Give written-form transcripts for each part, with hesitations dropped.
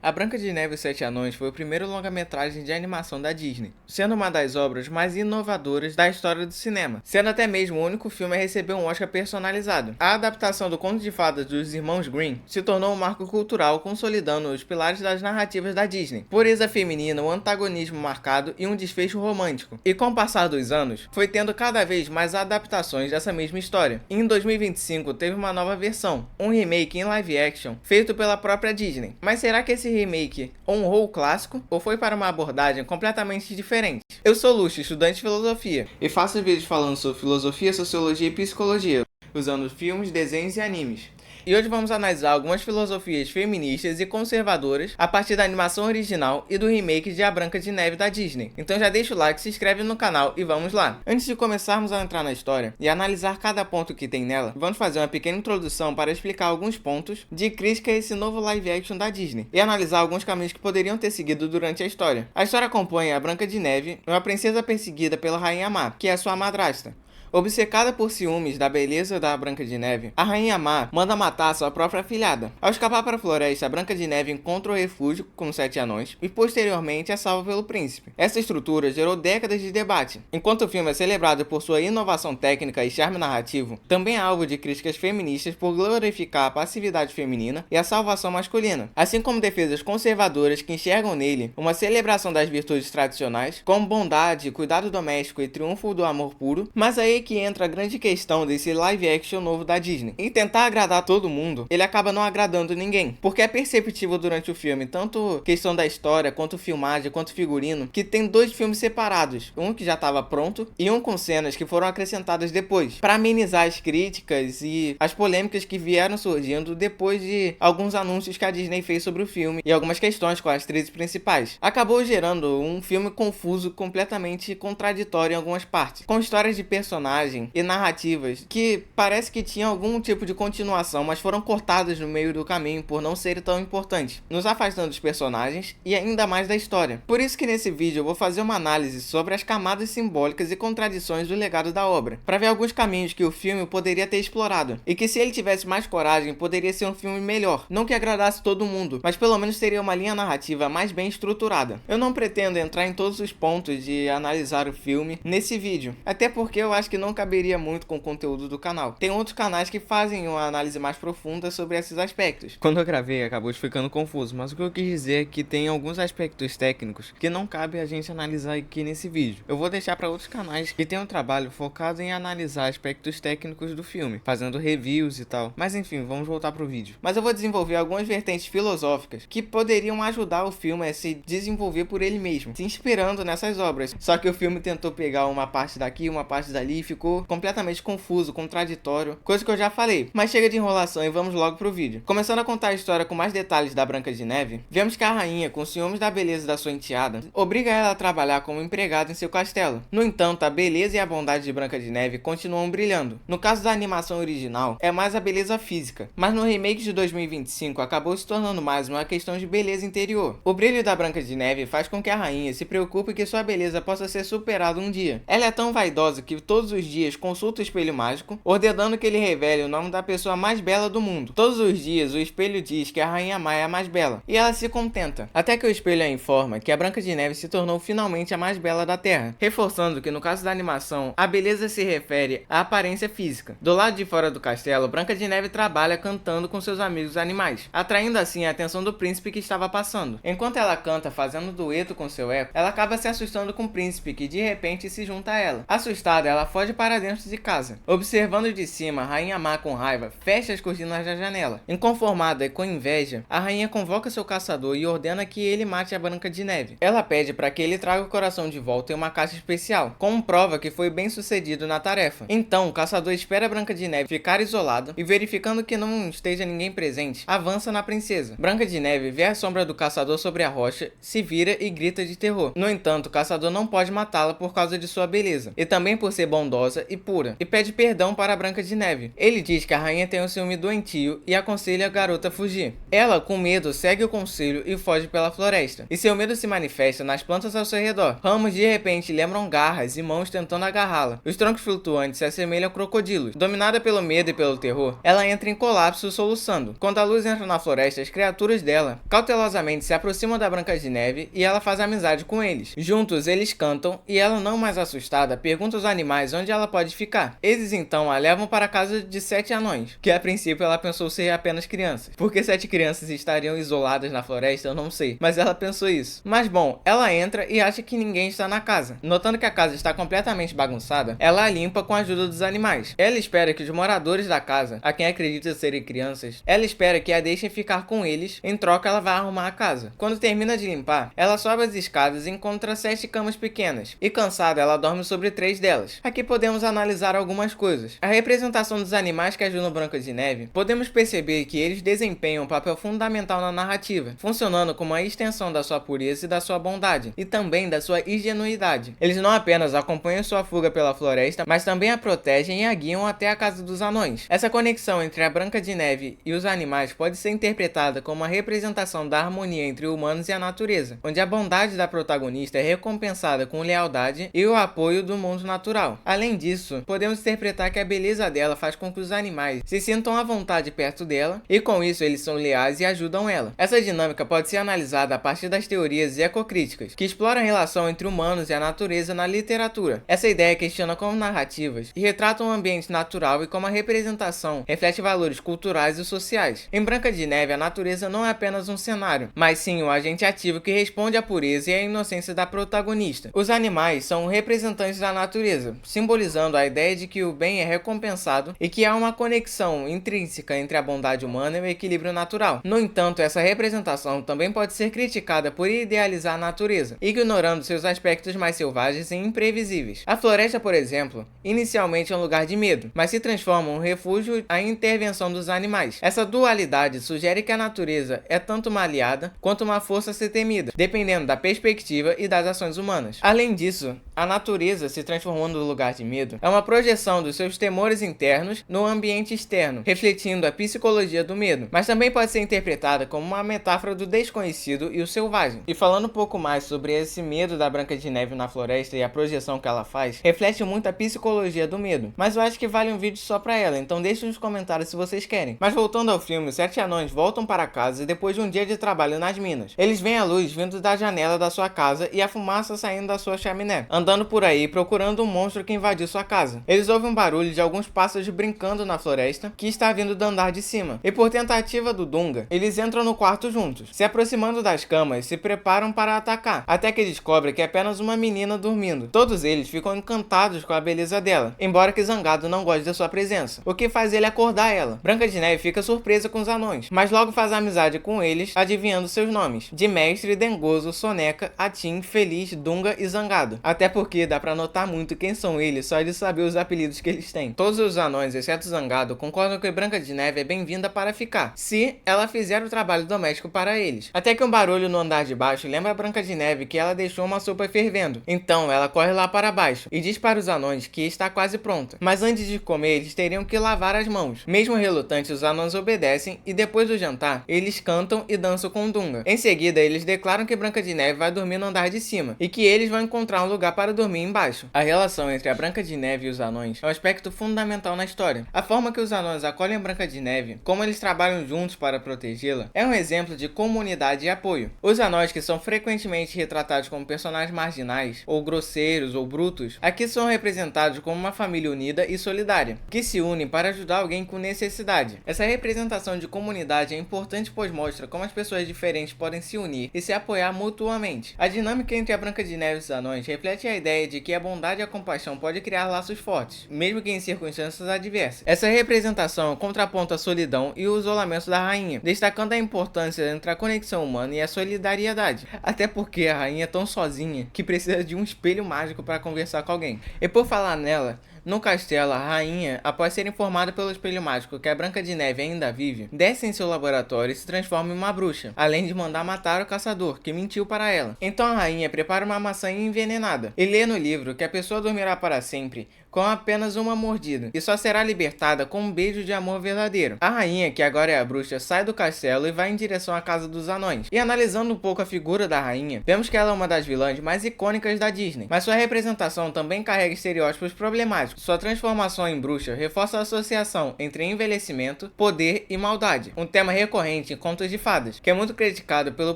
A Branca de Neve e os Sete Anões foi o primeiro longa-metragem de animação da Disney, sendo uma das obras mais inovadoras da história do cinema, sendo até mesmo o único filme a receber um Oscar personalizado. A adaptação do conto de fadas dos irmãos Grimm se tornou um marco cultural, consolidando os pilares das narrativas da Disney. Pureza feminina, um antagonismo marcado e um desfecho romântico. E com o passar dos anos, foi tendo cada vez mais adaptações dessa mesma história. E em 2025 teve uma nova versão, um remake em live action, feito pela própria Disney. Mas será que esse remake honrou o clássico ou foi para uma abordagem completamente diferente? Eu sou Luxo, estudante de filosofia, e faço vídeos falando sobre filosofia, sociologia e psicologia, usando filmes, desenhos e animes. E hoje vamos analisar algumas filosofias feministas e conservadoras a partir da animação original e do remake de A Branca de Neve da Disney. Então já deixa o like, se inscreve no canal e vamos lá! Antes de começarmos a entrar na história e analisar cada ponto que tem nela, vamos fazer uma pequena introdução para explicar alguns pontos de crítica a esse novo live action da Disney e analisar alguns caminhos que poderiam ter seguido durante a história. A história acompanha a Branca de Neve, uma princesa perseguida pela Rainha Má, que é sua madrasta. Obcecada por ciúmes da beleza da Branca de Neve, a Rainha Má manda matar sua própria afilhada. Ao escapar para a floresta, a Branca de Neve encontra o refúgio com os Sete Anões e posteriormente é salva pelo príncipe. Essa estrutura gerou décadas de debate. Enquanto o filme é celebrado por sua inovação técnica e charme narrativo, também é alvo de críticas feministas por glorificar a passividade feminina e a salvação masculina, assim como defesas conservadoras que enxergam nele uma celebração das virtudes tradicionais, como bondade, cuidado doméstico e triunfo do amor puro. Mas aí que entra a grande questão desse live action novo da Disney. Em tentar agradar todo mundo, ele acaba não agradando ninguém, porque é perceptível durante o filme, tanto questão da história, quanto filmagem, quanto figurino, que tem dois filmes separados, um que já estava pronto e um com cenas que foram acrescentadas depois, para amenizar as críticas e as polêmicas que vieram surgindo depois de alguns anúncios que a Disney fez sobre o filme e algumas questões com as atrizes principais. Acabou gerando um filme confuso, completamente contraditório em algumas partes, com histórias de personagens e narrativas que parece que tinham algum tipo de continuação, mas foram cortadas no meio do caminho por não serem tão importantes, nos afastando dos personagens e ainda mais da história. Por isso que nesse vídeo eu vou fazer uma análise sobre as camadas simbólicas e contradições do legado da obra, para ver alguns caminhos que o filme poderia ter explorado, e que se ele tivesse mais coragem, poderia ser um filme melhor, não que agradasse todo mundo, mas pelo menos teria uma linha narrativa mais bem estruturada. Eu não pretendo entrar em todos os pontos de analisar o filme nesse vídeo, até porque eu acho que não caberia muito com o conteúdo do canal. Tem outros canais que fazem uma análise mais profunda sobre esses aspectos. Quando eu gravei, acabou ficando confuso, mas o que eu quis dizer é que tem alguns aspectos técnicos que não cabe a gente analisar aqui nesse vídeo. Eu vou deixar para outros canais que tem um trabalho focado em analisar aspectos técnicos do filme, fazendo reviews e tal. Mas enfim, vamos voltar pro vídeo. Mas eu vou desenvolver algumas vertentes filosóficas que poderiam ajudar o filme a se desenvolver por ele mesmo, se inspirando nessas obras. Só que o filme tentou pegar uma parte daqui, uma parte dali, ficou completamente confuso, contraditório, coisa que eu já falei. Mas chega de enrolação e vamos logo pro vídeo. Começando a contar a história com mais detalhes da Branca de Neve, vemos que a rainha, com ciúmes da beleza da sua enteada, obriga ela a trabalhar como empregada em seu castelo. No entanto, a beleza e a bondade de Branca de Neve continuam brilhando. No caso da animação original, é mais a beleza física, mas no remake de 2025 acabou se tornando mais uma questão de beleza interior. O brilho da Branca de Neve faz com que a rainha se preocupe que sua beleza possa ser superada um dia. Ela é tão vaidosa que todos os dias consulta o espelho mágico, ordenando que ele revele o nome da pessoa mais bela do mundo. Todos os dias o espelho diz que a Rainha Má é a mais bela, e ela se contenta, até que o espelho a informa que a Branca de Neve se tornou finalmente a mais bela da Terra, reforçando que no caso da animação, a beleza se refere à aparência física. Do lado de fora do castelo, Branca de Neve trabalha cantando com seus amigos animais, atraindo assim a atenção do príncipe que estava passando. Enquanto ela canta fazendo dueto com seu eco, ela acaba se assustando com o príncipe, que de repente se junta a ela. Assustada, ela foge para dentro de casa. Observando de cima, a Rainha Má com raiva fecha as cortinas da janela. Inconformada e com inveja, a rainha convoca seu caçador e ordena que ele mate a Branca de Neve. Ela pede para que ele traga o coração de volta em uma caixa especial, como prova que foi bem sucedido na tarefa. Então, o caçador espera a Branca de Neve ficar isolada e, verificando que não esteja ninguém presente, avança na princesa. Branca de Neve vê a sombra do caçador sobre a rocha, se vira e grita de terror. No entanto, o caçador não pode matá-la por causa de sua beleza, e também por ser bondosa bondosa e pura, e pede perdão para Branca de Neve. Ele diz que a rainha tem um ciúme doentio e aconselha a garota a fugir. Ela, com medo, segue o conselho e foge pela floresta. E seu medo se manifesta nas plantas ao seu redor. Ramos de repente lembram garras e mãos tentando agarrá-la. Os troncos flutuantes se assemelham a crocodilos. Dominada pelo medo e pelo terror, ela entra em colapso soluçando. Quando a luz entra na floresta, as criaturas dela cautelosamente se aproximam da Branca de Neve e ela faz amizade com eles. Juntos eles cantam e ela, não mais assustada, pergunta aos animais onde ela pode ficar. Eles então a levam para a casa de 7 anões, que a princípio ela pensou ser apenas crianças. Por que 7 crianças estariam isoladas na floresta, eu não sei, mas ela pensou isso. Mas bom, ela entra e acha que ninguém está na casa. Notando que a casa está completamente bagunçada, ela a limpa com a ajuda dos animais. Ela espera que os moradores da casa, a quem acredita serem crianças, ela espera que a deixem ficar com eles, em troca ela vai arrumar a casa. Quando termina de limpar, ela sobe as escadas e encontra 7 camas pequenas, e cansada ela dorme sobre 3 delas. Aqui podemos analisar algumas coisas. A representação dos animais que ajudam Branca de Neve, podemos perceber que eles desempenham um papel fundamental na narrativa, funcionando como a extensão da sua pureza e da sua bondade, e também da sua ingenuidade. Eles não apenas acompanham sua fuga pela floresta, mas também a protegem e a guiam até a casa dos anões. Essa conexão entre a Branca de Neve e os animais pode ser interpretada como uma representação da harmonia entre humanos e a natureza, onde a bondade da protagonista é recompensada com lealdade e o apoio do mundo natural. Além disso, podemos interpretar que a beleza dela faz com que os animais se sintam à vontade perto dela, e com isso eles são leais e ajudam ela. Essa dinâmica pode ser analisada a partir das teorias ecocríticas, que exploram a relação entre humanos e a natureza na literatura. Essa ideia questiona como narrativas e retratam o ambiente natural e como a representação reflete valores culturais e sociais. Em Branca de Neve, a natureza não é apenas um cenário, mas sim um agente ativo que responde à pureza e à inocência da protagonista. Os animais são representantes da natureza, simbolizando a ideia de que o bem é recompensado e que há uma conexão intrínseca entre a bondade humana e o equilíbrio natural. No entanto, essa representação também pode ser criticada por idealizar a natureza, ignorando seus aspectos mais selvagens e imprevisíveis. A floresta, por exemplo, inicialmente é um lugar de medo, mas se transforma em um refúgio à intervenção dos animais. Essa dualidade sugere que a natureza é tanto uma aliada quanto uma força a ser temida, dependendo da perspectiva e das ações humanas. Além disso, a natureza se transformando no lugar de medo é uma projeção dos seus temores internos no ambiente externo, refletindo a psicologia do medo, mas também pode ser interpretada como uma metáfora do desconhecido e o selvagem. E falando um pouco mais sobre esse medo da Branca de Neve na floresta e a projeção que ela faz, reflete muito a psicologia do medo, mas eu acho que vale um vídeo só pra ela, então deixe nos comentários se vocês querem. Mas voltando ao filme, os 7 anões voltam para casa depois de um dia de trabalho nas minas. Eles veem a luz vindo da janela da sua casa e a fumaça saindo da sua chaminé, andando por aí procurando um monstro que invadiu sua casa. Eles ouvem um barulho de alguns pássaros brincando na floresta que está vindo do andar de cima, e por tentativa do Dunga, eles entram no quarto juntos. Se aproximando das camas, se preparam para atacar, até que descobrem que é apenas uma menina dormindo. Todos eles ficam encantados com a beleza dela, embora que Zangado não goste da sua presença, o que faz ele acordar ela. Branca de Neve fica surpresa com os anões, mas logo faz amizade com eles, adivinhando seus nomes: de Mestre, Dengoso, Soneca, Atim, Feliz, Dunga e Zangado. Até porque dá pra notar muito quem são eles só de saber os apelidos que eles têm. Todos os anões, exceto Zangado, concordam que Branca de Neve é bem-vinda para ficar, se ela fizer o trabalho doméstico para eles. Até que um barulho no andar de baixo lembra a Branca de Neve que ela deixou uma sopa fervendo. Então ela corre lá para baixo e diz para os anões que está quase pronta. Mas antes de comer, eles teriam que lavar as mãos. Mesmo relutantes, os anões obedecem e depois do jantar, eles cantam e dançam com Dunga. Em seguida, eles declaram que Branca de Neve vai dormir no andar de cima e que eles vão encontrar um lugar para dormir embaixo. A relação entre a Branca de Neve e os anões é um aspecto fundamental na história. A forma que os anões acolhem a Branca de Neve, como eles trabalham juntos para protegê-la, é um exemplo de comunidade e apoio. Os anões, que são frequentemente retratados como personagens marginais, ou grosseiros, ou brutos, aqui são representados como uma família unida e solidária, que se unem para ajudar alguém com necessidade. Essa representação de comunidade é importante, pois mostra como as pessoas diferentes podem se unir e se apoiar mutuamente. A dinâmica entre a Branca de Neve e os anões reflete a ideia de que a bondade e a compaixão podem criar laços fortes, mesmo que em circunstâncias adversas. Essa representação contraponta a solidão e o isolamento da rainha, destacando a importância entre a conexão humana e a solidariedade, até porque a rainha é tão sozinha que precisa de um espelho mágico para conversar com alguém. E por falar nela, no castelo, a rainha, após ser informada pelo espelho mágico que a Branca de Neve ainda vive, desce em seu laboratório e se transforma em uma bruxa, além de mandar matar o caçador, que mentiu para ela. Então a rainha prepara uma maçã envenenada e lê no livro que a pessoa dormirá para sempre com apenas uma mordida, e só será libertada com um beijo de amor verdadeiro. A rainha, que agora é a bruxa, sai do castelo e vai em direção à casa dos anões. E analisando um pouco a figura da rainha, vemos que ela é uma das vilãs mais icônicas da Disney, mas sua representação também carrega estereótipos problemáticos. Sua transformação em bruxa reforça a associação entre envelhecimento, poder e maldade, um tema recorrente em contos de fadas, que é muito criticado pelo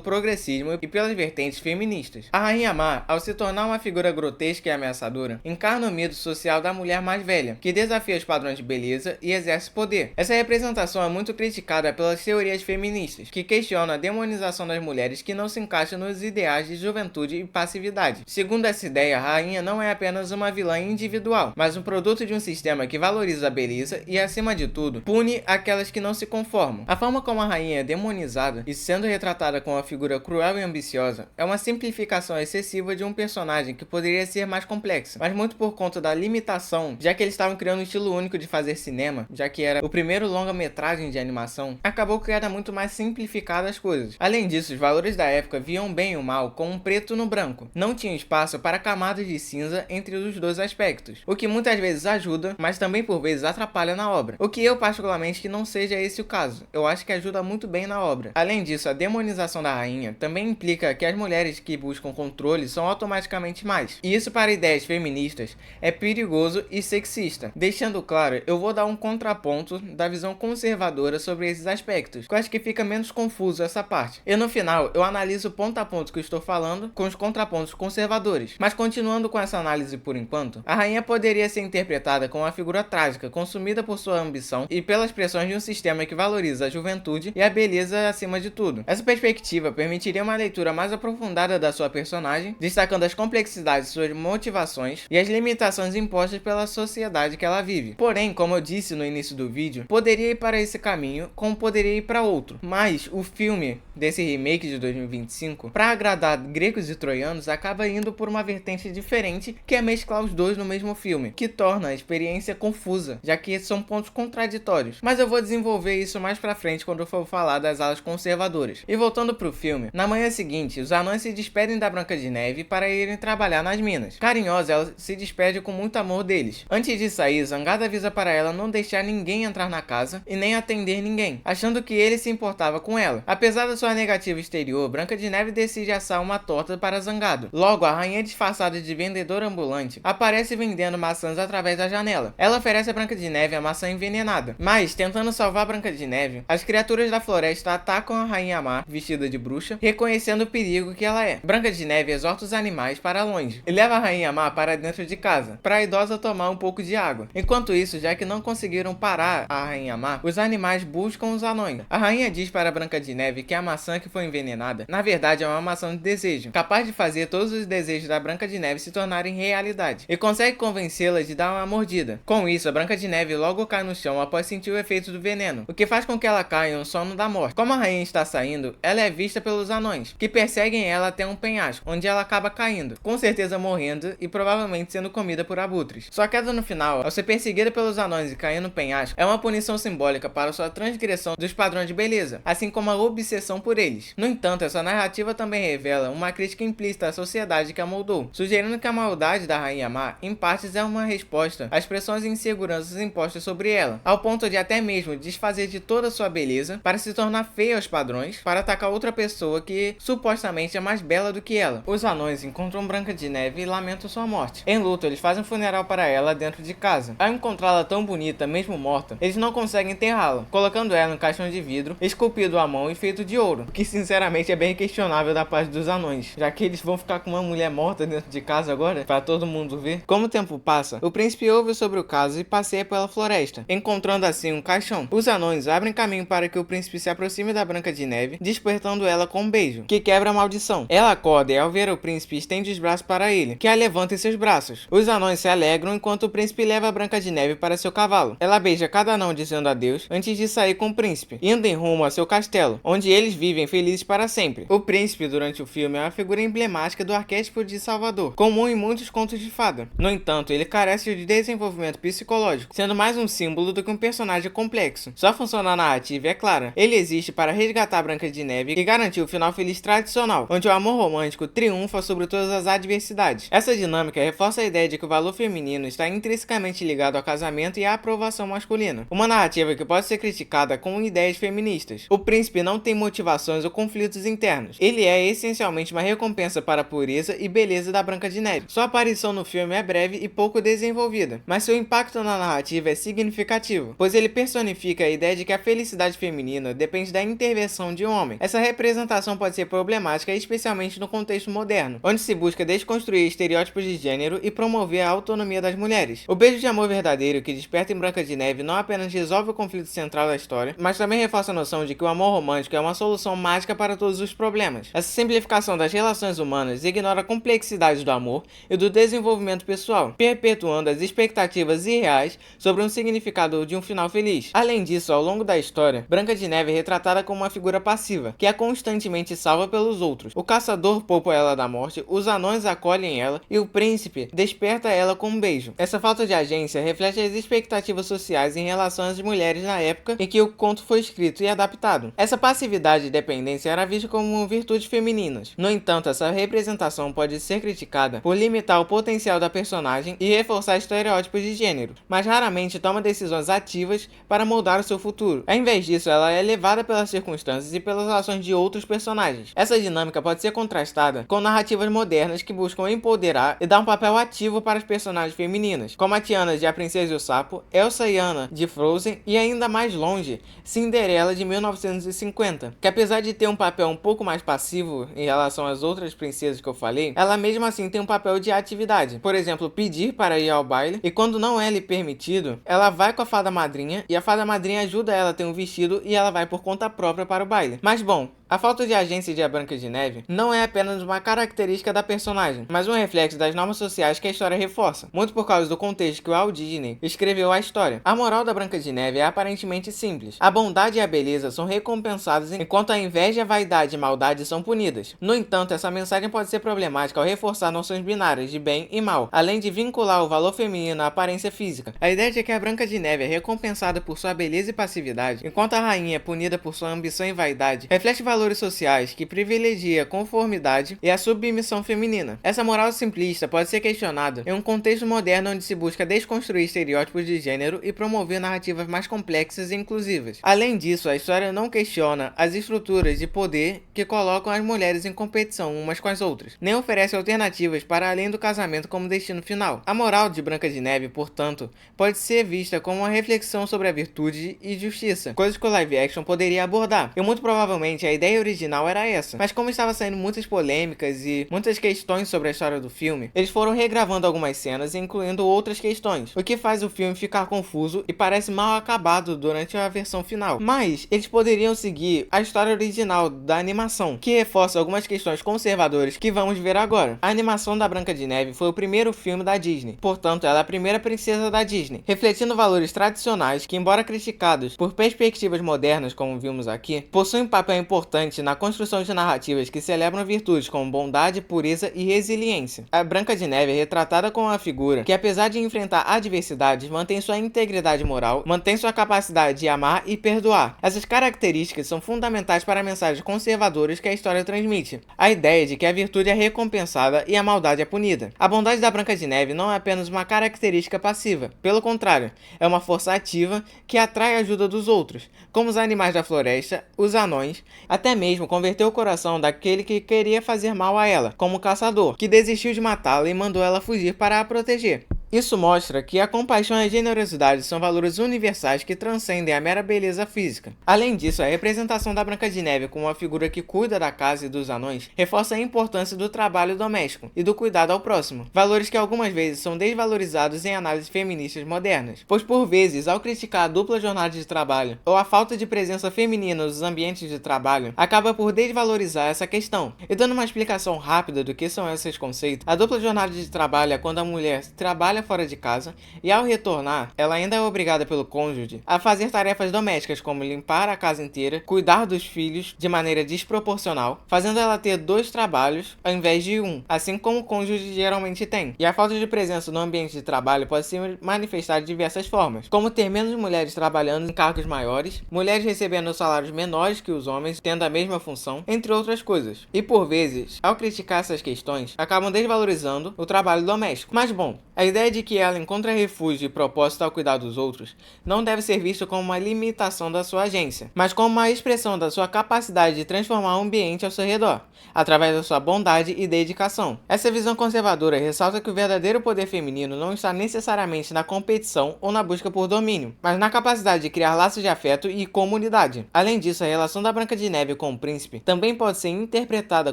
progressismo e pelas vertentes feministas. A Rainha Má, ao se tornar uma figura grotesca e ameaçadora, encarna o medo social da mulher mais velha, que desafia os padrões de beleza e exerce poder. Essa representação é muito criticada pelas teorias feministas, que questionam a demonização das mulheres que não se encaixam nos ideais de juventude e passividade. Segundo essa ideia, a rainha não é apenas uma vilã individual, mas um produto de um sistema que valoriza a beleza e, acima de tudo, pune aquelas que não se conformam. A forma como a rainha é demonizada e sendo retratada como uma figura cruel e ambiciosa é uma simplificação excessiva de um personagem que poderia ser mais complexa, mas muito por conta da limitação, já que eles estavam criando um estilo único de fazer cinema, já que era o primeiro longa-metragem de animação, acabou criando muito mais simplificada as coisas. Além disso, os valores da época viam bem e o mal com um preto no branco. Não tinha espaço para camadas de cinza entre os dois aspectos, o que muitas vezes ajuda, mas também por vezes atrapalha na obra. O que eu particularmente que não seja esse o caso. Eu acho que ajuda muito bem na obra. Além disso, a demonização da rainha também implica que as mulheres que buscam controle são automaticamente mais. E isso para ideias feministas é perigoso e sexista. Deixando claro, eu vou dar um contraponto da visão conservadora sobre esses aspectos, que eu acho que fica menos confuso essa parte. E no final, eu analiso o ponto a ponto que eu estou falando com os contrapontos conservadores. Mas continuando com essa análise por enquanto, a rainha poderia ser interpretada como uma figura trágica, consumida por sua ambição e pelas pressões de um sistema que valoriza a juventude e a beleza acima de tudo. Essa perspectiva permitiria uma leitura mais aprofundada da sua personagem, destacando as complexidades de suas motivações e as limitações impostas pela sociedade que ela vive. Porém, como eu disse no início do vídeo, poderia ir para esse caminho, como poderia ir para outro. Mas o filme desse remake de 2025, para agradar gregos e troianos, acaba indo por uma vertente diferente, que é mesclar os dois no mesmo filme, que torna a experiência confusa, já que são pontos contraditórios. Mas eu vou desenvolver isso mais pra frente quando eu for falar das alas conservadoras. E voltando pro filme, na manhã seguinte, os anões se despedem da Branca de Neve para irem trabalhar nas minas. Carinhosa, ela se despede com muito amor deles. Antes de sair, Zangada avisa para ela não deixar ninguém entrar na casa e nem atender ninguém, achando que ele se importava com ela. Apesar da sua negativa exterior, Branca de Neve decide assar uma torta para Zangado. Logo, a rainha disfarçada de vendedora ambulante aparece vendendo maçãs através da janela. Ela oferece a Branca de Neve a maçã envenenada, mas tentando salvar a Branca de Neve, as criaturas da floresta atacam a Rainha Má, vestida de bruxa, reconhecendo o perigo que ela é. Branca de Neve exorta os animais para longe e leva a Rainha Má para dentro de casa, para a idosa tomar um pouco de água. Enquanto isso, já que não conseguiram parar a Rainha Má, os animais buscam os anões. A rainha diz para a Branca de Neve que a maçã que foi envenenada, na verdade é uma maçã de desejo, capaz de fazer todos os desejos da Branca de Neve se tornarem realidade, e consegue convencê-la de dar uma mordida. Com isso, a Branca de Neve logo cai no chão após sentir o efeito do veneno, o que faz com que ela caia em um sono da morte. Como a rainha está saindo, ela é vista pelos anões, que perseguem ela até um penhasco, onde ela acaba caindo, com certeza morrendo e provavelmente sendo comida por abutres. Sua queda no final, ao ser perseguida pelos anões e cair no penhasco, é uma punição simbólica para sua transgressão dos padrões de beleza, assim como a obsessão por eles. No entanto, essa narrativa também revela uma crítica implícita à sociedade que a moldou, sugerindo que a maldade da Rainha Má, em partes, é uma resposta às pressões e inseguranças impostas sobre ela, ao ponto de até mesmo desfazer de toda sua beleza para se tornar feia aos padrões, para atacar outra pessoa que supostamente é mais bela do que ela. Os anões encontram Branca de Neve e lamentam sua morte. Em luto, eles fazem um funeral para ela dentro de casa. Ao encontrá-la tão bonita, mesmo morta, eles não conseguem enterrá-la, colocando ela em um caixão de vidro, esculpido à mão e feito de ouro, o que sinceramente é bem questionável da parte dos anões, já que eles vão ficar com uma mulher morta dentro de casa agora, para todo mundo ver. Como o tempo passa, o príncipe ouve sobre o caso e passeia pela floresta, encontrando assim um caixão. Os anões abrem caminho para que o príncipe se aproxime da Branca de Neve, despertando ela com um beijo, que quebra a maldição. Ela acorda e ao ver o príncipe estende os braços para ele, que a levanta em seus braços. Os anões se alegram enquanto o príncipe leva a Branca de Neve para seu cavalo. Ela beija cada anão dizendo adeus antes de sair com o príncipe, indo em rumo a seu castelo, onde eles vivem felizes para sempre. O príncipe, durante o filme, é uma figura emblemática do arquétipo de Salvador, comum em muitos contos de fada. No entanto, ele carece de desenvolvimento psicológico, sendo mais um símbolo do que um personagem complexo. Sua função na narrativa é clara. Ele existe para resgatar a Branca de Neve e garantir o final feliz tradicional, onde o amor romântico triunfa sobre todas as adversidades. Essa dinâmica reforça a ideia de que o valor feminino feminino está intrinsecamente ligado ao casamento e à aprovação masculina. Uma narrativa que pode ser criticada com ideias feministas. O príncipe não tem motivações ou conflitos internos. Ele é essencialmente uma recompensa para a pureza e beleza da Branca de Neve. Sua aparição no filme é breve e pouco desenvolvida, mas seu impacto na narrativa é significativo, pois ele personifica a ideia de que a felicidade feminina depende da intervenção de um homem. Essa representação pode ser problemática, especialmente no contexto moderno, onde se busca desconstruir estereótipos de gênero e promover a autonomia das mulheres. O beijo de amor verdadeiro que desperta em Branca de Neve não apenas resolve o conflito central da história, mas também reforça a noção de que o amor romântico é uma solução mágica para todos os problemas. Essa simplificação das relações humanas ignora a complexidade do amor e do desenvolvimento pessoal, perpetuando as expectativas irreais sobre um significado de um final feliz. Além disso, ao longo da história, Branca de Neve é retratada como uma figura passiva, que é constantemente salva pelos outros. O caçador poupa ela da morte, os anões acolhem ela e o príncipe desperta ela com um beijo. Essa falta de agência reflete as expectativas sociais em relação às mulheres na época em que o conto foi escrito e adaptado. Essa passividade e dependência era vista como virtudes femininas. No entanto, essa representação pode ser criticada por limitar o potencial da personagem e reforçar estereótipos de gênero, mas raramente toma decisões ativas para moldar o seu futuro. Ao invés disso, ela é levada pelas circunstâncias e pelas ações de outros personagens. Essa dinâmica pode ser contrastada com narrativas modernas que buscam empoderar e dar um papel ativo para as personagens femininas, como a Tiana de A Princesa e o Sapo, Elsa e Anna de Frozen e ainda mais longe, Cinderela de 1950, que apesar de ter um papel um pouco mais passivo em relação às outras princesas que eu falei, ela mesmo assim tem um papel de atividade. Por exemplo, pedir para ir ao baile e quando não é lhe permitido, ela vai com a fada madrinha e a fada madrinha ajuda ela a ter um vestido e ela vai por conta própria para o baile. Mas bom, a falta de agência de A Branca de Neve não é apenas uma característica da personagem, mas um reflexo das normas sociais que a história reforça, muito por causa do contexto que o Walt Disney escreveu a história. A moral da Branca de Neve é aparentemente simples. A bondade e a beleza são recompensadas, enquanto a inveja, a vaidade e a maldade são punidas. No entanto, essa mensagem pode ser problemática ao reforçar noções binárias de bem e mal, além de vincular o valor feminino à aparência física. A ideia de que a Branca de Neve é recompensada por sua beleza e passividade, enquanto a rainha é punida por sua ambição e vaidade, reflete valores sociais que privilegia a conformidade e a submissão feminina. Essa moral simplista pode ser questionada em um contexto moderno onde se busca desconstruir estereótipos de gênero e promover narrativas mais complexas e inclusivas. Além disso, a história não questiona as estruturas de poder que colocam as mulheres em competição umas com as outras, nem oferece alternativas para além do casamento como destino final. A moral de Branca de Neve, portanto, pode ser vista como uma reflexão sobre a virtude e justiça, coisas que o live action poderia abordar, e muito provavelmente a ideia original era essa, mas como estava saindo muitas polêmicas e muitas questões sobre a história do filme, eles foram regravando algumas cenas e incluindo outras questões, o que faz o filme ficar confuso e parece mal acabado durante a versão final. Mas eles poderiam seguir a história original da animação, que reforça algumas questões conservadoras que vamos ver agora. A animação da Branca de Neve foi o primeiro filme da Disney, portanto ela é a primeira princesa da Disney, refletindo valores tradicionais que, embora criticados por perspectivas modernas como vimos aqui, possuem um papel importante na construção de narrativas que celebram virtudes como bondade, pureza e resiliência. A Branca de Neve é retratada como uma figura que, apesar de enfrentar adversidades, mantém sua integridade moral, mantém sua capacidade de amar e perdoar. Essas características são fundamentais para mensagens conservadoras que a história transmite. A ideia de que a virtude é recompensada e a maldade é punida. A bondade da Branca de Neve não é apenas uma característica passiva, pelo contrário, é uma força ativa que atrai a ajuda dos outros, como os animais da floresta, os anões, até mesmo converteu o coração daquele que queria fazer mal a ela, como o caçador, que desistiu de matá-la e mandou ela fugir para a proteger. Isso mostra que a compaixão e a generosidade são valores universais que transcendem a mera beleza física. Além disso, a representação da Branca de Neve como uma figura que cuida da casa e dos anões reforça a importância do trabalho doméstico e do cuidado ao próximo, valores que algumas vezes são desvalorizados em análises feministas modernas, pois por vezes, ao criticar a dupla jornada de trabalho ou a falta de presença feminina nos ambientes de trabalho, acaba por desvalorizar essa questão. E dando uma explicação rápida do que são esses conceitos, a dupla jornada de trabalho é quando a mulher trabalha fora de casa e ao retornar, ela ainda é obrigada pelo cônjuge a fazer tarefas domésticas como limpar a casa inteira, cuidar dos filhos de maneira desproporcional, fazendo ela ter 2 trabalhos ao invés de 1, assim como o cônjuge geralmente tem. E a falta de presença no ambiente de trabalho pode se manifestar de diversas formas, como ter menos mulheres trabalhando em cargos maiores, mulheres recebendo salários menores que os homens, tendo a mesma função, entre outras coisas. E por vezes, ao criticar essas questões, acabam desvalorizando o trabalho doméstico. Mas bom, a ideia ideia de que ela encontra refúgio e propósito ao cuidar dos outros não deve ser visto como uma limitação da sua agência, mas como uma expressão da sua capacidade de transformar o ambiente ao seu redor, através da sua bondade e dedicação. Essa visão conservadora ressalta que o verdadeiro poder feminino não está necessariamente na competição ou na busca por domínio, mas na capacidade de criar laços de afeto e comunidade. Além disso, a relação da Branca de Neve com o príncipe também pode ser interpretada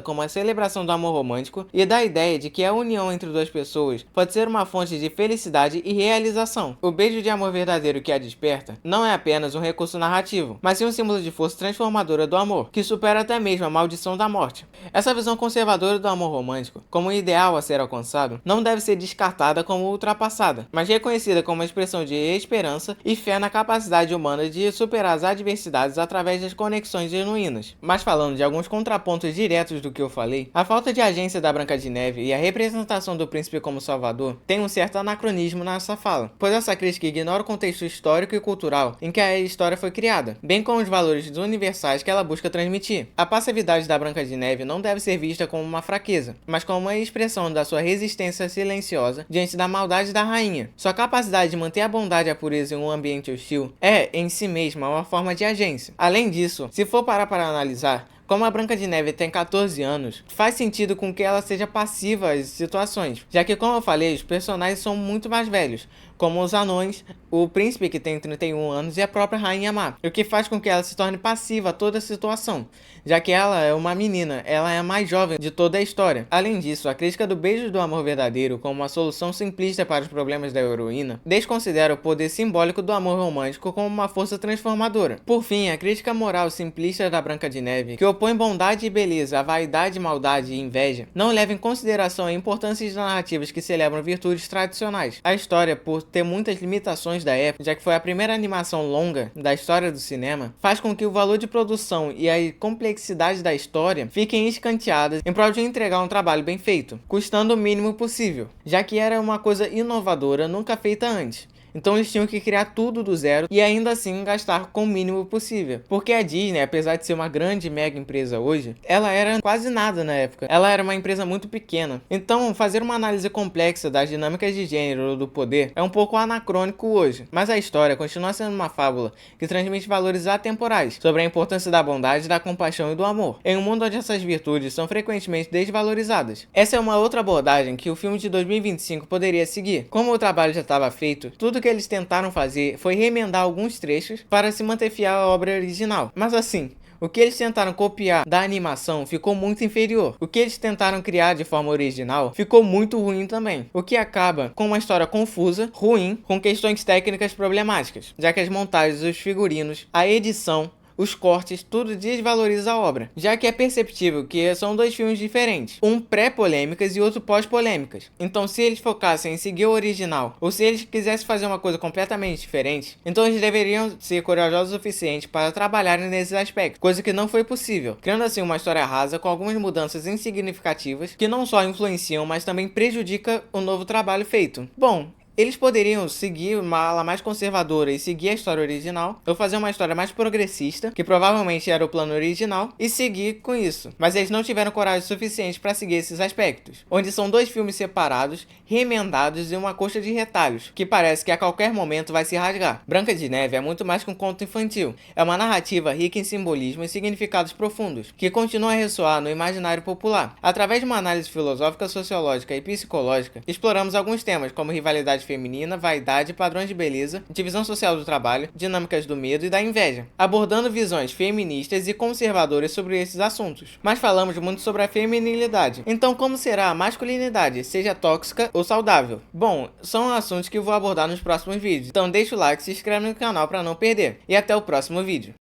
como a celebração do amor romântico e da ideia de que a união entre duas pessoas pode ser uma fonte de felicidade e realização. O beijo de amor verdadeiro que a desperta não é apenas um recurso narrativo, mas sim um símbolo de força transformadora do amor, que supera até mesmo a maldição da morte. Essa visão conservadora do amor romântico, como um ideal a ser alcançado, não deve ser descartada como ultrapassada, mas reconhecida como uma expressão de esperança e fé na capacidade humana de superar as adversidades através das conexões genuínas. Mas falando de alguns contrapontos diretos do que eu falei, a falta de agência da Branca de Neve e a representação do príncipe como salvador tem um certo anacronismo nessa fala, pois essa crítica ignora o contexto histórico e cultural em que a história foi criada, bem como os valores universais que ela busca transmitir. A passividade da Branca de Neve não deve ser vista como uma fraqueza, mas como uma expressão da sua resistência silenciosa diante da maldade da rainha. Sua capacidade de manter a bondade e a pureza em um ambiente hostil é, em si mesma, uma forma de agência. Além disso, se for parar para analisar, como a Branca de Neve tem 14 anos, faz sentido com que ela seja passiva às situações, já que, como eu falei, os personagens são muito mais velhos, como os anões, o príncipe que tem 31 anos e a própria Rainha Má, o que faz com que ela se torne passiva a toda a situação, já que ela é uma menina, ela é a mais jovem de toda a história. Além disso, a crítica do beijo do amor verdadeiro como uma solução simplista para os problemas da heroína desconsidera o poder simbólico do amor romântico como uma força transformadora. Por fim, a crítica moral simplista da Branca de Neve, que opõe bondade e beleza a vaidade, maldade e inveja, não leva em consideração a importância de narrativas que celebram virtudes tradicionais. A história, por ter muitas limitações da época, já que foi a primeira animação longa da história do cinema, faz com que o valor de produção e a complexidade da história fiquem escanteadas em prol de entregar um trabalho bem feito, custando o mínimo possível, já que era uma coisa inovadora nunca feita antes. Então eles tinham que criar tudo do zero e ainda assim gastar com o mínimo possível. Porque a Disney, apesar de ser uma grande mega empresa hoje, ela era quase nada na época. Ela era uma empresa muito pequena. Então fazer uma análise complexa das dinâmicas de gênero ou do poder é um pouco anacrônico hoje. Mas a história continua sendo uma fábula que transmite valores atemporais sobre a importância da bondade, da compaixão e do amor, em um mundo onde essas virtudes são frequentemente desvalorizadas. Essa é uma outra abordagem que o filme de 2025 poderia seguir. Como o trabalho já estava feito, tudo que eles tentaram fazer foi remendar alguns trechos para se manter fiel à obra original. Mas assim, o que eles tentaram copiar da animação ficou muito inferior. O que eles tentaram criar de forma original ficou muito ruim também. O que acaba com uma história confusa, ruim, com questões técnicas problemáticas, já que as montagens, os figurinos, a edição, os cortes, tudo desvaloriza a obra, já que é perceptível que são dois filmes diferentes, um pré-polêmicas e outro pós-polêmicas. Então se eles focassem em seguir o original, ou se eles quisessem fazer uma coisa completamente diferente, então eles deveriam ser corajosos o suficiente para trabalharem nesses aspectos, coisa que não foi possível, criando assim uma história rasa com algumas mudanças insignificativas que não só influenciam, mas também prejudicam o novo trabalho feito. Bom, eles poderiam seguir uma ala mais conservadora e seguir a história original, ou fazer uma história mais progressista, que provavelmente era o plano original, e seguir com isso. Mas eles não tiveram coragem suficiente para seguir esses aspectos, onde são dois filmes separados, remendados e uma coxa de retalhos, que parece que a qualquer momento vai se rasgar. Branca de Neve é muito mais que um conto infantil. É uma narrativa rica em simbolismo e significados profundos, que continua a ressoar no imaginário popular. Através de uma análise filosófica, sociológica e psicológica, exploramos alguns temas como rivalidade feminina, vaidade, padrões de beleza, divisão social do trabalho, dinâmicas do medo e da inveja, abordando visões feministas e conservadoras sobre esses assuntos. Mas falamos muito sobre a feminilidade. Então como será a masculinidade, seja tóxica ou saudável? Bom, são assuntos que eu vou abordar nos próximos vídeos. Então deixa o like, se inscreve no canal para não perder. E até o próximo vídeo.